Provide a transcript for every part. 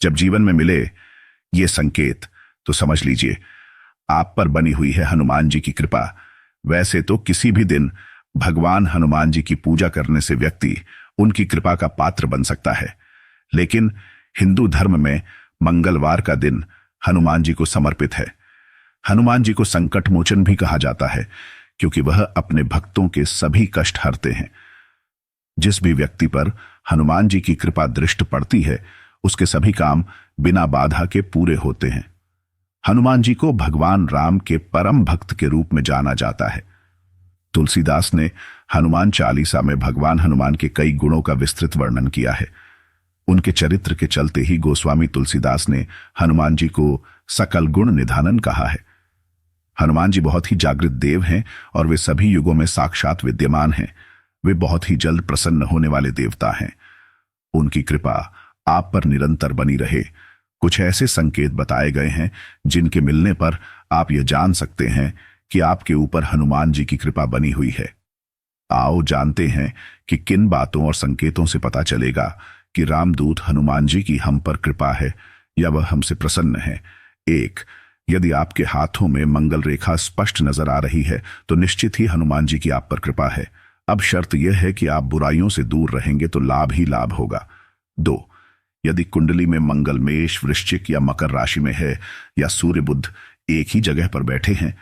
जब जीवन में मिले ये संकेत तो समझ लीजिए आप पर बनी हुई है हनुमान जी की कृपा। वैसे तो किसी भी दिन भगवान हनुमान जी की पूजा करने से व्यक्ति उनकी कृपा का पात्र बन सकता है, लेकिन हिंदू धर्म में मंगलवार का दिन हनुमान जी को समर्पित है। हनुमान जी को संकट मोचन भी कहा जाता है क्योंकि वह अपने भक्तों के सभी कष्ट हरते हैं। जिस भी व्यक्ति पर हनुमान जी की कृपा दृष्ट पड़ती है उसके सभी काम बिना बाधा के पूरे होते हैं। हनुमान जी को भगवान राम के परम भक्त के रूप में जाना जाता है। तुलसीदास ने हनुमान चालीसा में भगवान हनुमान के कई गुणों का विस्तृत वर्णन किया है। उनके चरित्र के चलते ही गोस्वामी तुलसीदास ने हनुमान जी को सकल गुण निधानन कहा है। हनुमान जी बहुत ही जागृत देव हैं और वे सभी युगों में साक्षात विद्यमान हैं। वे बहुत ही जल्द प्रसन्न होने वाले देवता हैं। उनकी कृपा आप पर निरंतर बनी रहे। कुछ ऐसे संकेत बताए गए हैं जिनके मिलने पर आप यह जान सकते हैं कि आपके ऊपर हनुमान जी की कृपा बनी हुई है। आओ जानते हैं कि किन बातों और संकेतों से पता चलेगा कि रामदूत हनुमान जी की हम पर कृपा है या वह हमसे प्रसन्न है। 1. यदि आपके हाथों में मंगल रेखा स्पष्ट नजर आ रही है तो निश्चित ही हनुमान जी की आप पर कृपा है। अब शर्त यह है कि आप बुराइयों से दूर रहेंगे तो लाभ ही लाभ होगा। 2. यदि कुंडली में मंगल मेष, वृश्चिक या मकर राशि में है या सूर्य बुध एक ही जगह पर बैठे हैं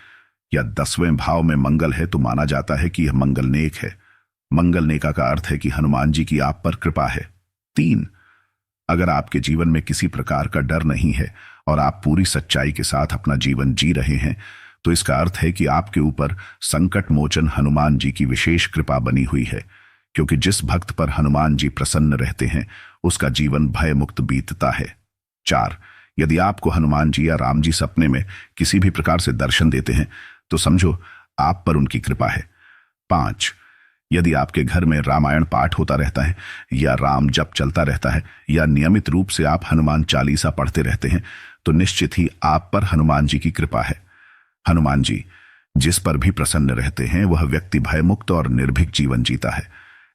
या 10वें भाव में मंगल है तो माना जाता है कि यह मंगल नेक है। मंगल नेका का अर्थ है कि हनुमान जी की आप पर कृपा है। 3. अगर आपके जीवन में किसी प्रकार का डर नहीं है और आप पूरी सच्चाई के साथ अपना जीवन जी रहे हैं तो इसका अर्थ है कि आपके ऊपर संकट मोचन हनुमान जी की विशेष कृपा बनी हुई है, क्योंकि जिस भक्त पर हनुमान जी प्रसन्न रहते हैं उसका जीवन भय मुक्त बीतता है। 4. यदि आपको हनुमान जी या राम जी सपने में किसी भी प्रकार से दर्शन देते हैं तो समझो आप पर उनकी कृपा है। 5. यदि आपके घर में रामायण पाठ होता रहता है या राम जप चलता रहता है या नियमित रूप से आप हनुमान चालीसा पढ़ते रहते हैं तो निश्चित ही आप पर हनुमान जी की कृपा है। हनुमान जी जिस पर भी प्रसन्न रहते हैं वह व्यक्ति भयमुक्त और निर्भीक जीवन जीता है।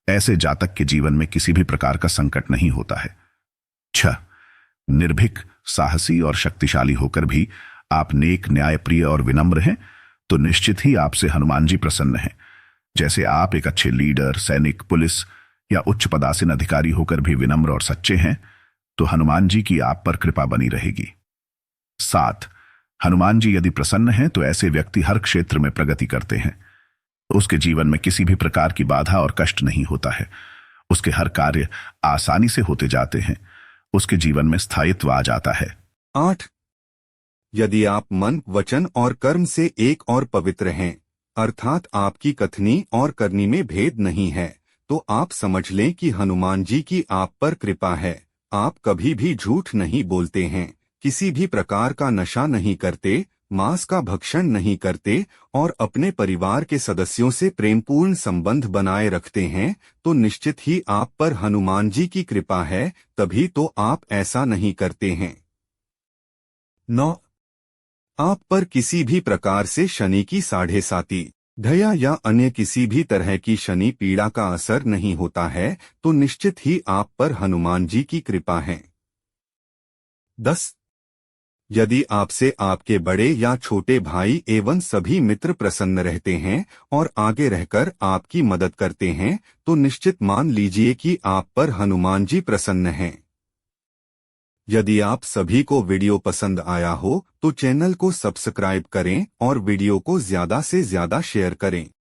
ऐसे जातक के जीवन में किसी भी प्रकार का संकट नहीं होता है। 6. निर्भीक, साहसी और शक्तिशाली होकर भी आप नेक, न्यायप्रिय और विनम्र हैं तो निश्चित ही आपसे हनुमान जी प्रसन्न हैं। जैसे आप एक अच्छे लीडर, सैनिक, पुलिस या उच्च पदासीन अधिकारी होकर भी विनम्र और सच्चे हैं तो हनुमान जी की आप पर कृपा बनी रहेगी। 7. हनुमान जी यदि प्रसन्न हैं तो ऐसे व्यक्ति हर क्षेत्र में प्रगति करते हैं। उसके जीवन में किसी भी प्रकार की बाधा और कष्ट नहीं होता है। उसके हर कार्य आसानी से होते जाते हैं। उसके जीवन में स्थायित्व आ जाता है। 8. यदि आप मन, वचन और कर्म से एक और पवित्र हैं, अर्थात आपकी कथनी और करनी में भेद नहीं है, तो आप समझ लें कि हनुमान जी की आप पर कृपा है। आप कभी भी झूठ नहीं बोलते हैं, किसी भी प्रकार का नशा नहीं करते, मांस का भक्षण नहीं करते और अपने परिवार के सदस्यों से प्रेमपूर्ण संबंध बनाए रखते हैं तो निश्चित ही आप पर हनुमान जी की कृपा है, तभी तो आप ऐसा नहीं करते हैं। 9. आप पर किसी भी प्रकार से शनि की 7.5 ढया या अन्य किसी भी तरह की शनि पीड़ा का असर नहीं होता है तो निश्चित ही आप पर हनुमान जी की कृपा है। 10. यदि आपसे आपके बड़े या छोटे भाई एवं सभी मित्र प्रसन्न रहते हैं और आगे रहकर आपकी मदद करते हैं तो निश्चित मान लीजिए कि आप पर हनुमान जी प्रसन्न हैं। यदि आप सभी को वीडियो पसंद आया हो तो चैनल को सब्सक्राइब करें और वीडियो को ज्यादा से ज्यादा शेयर करें।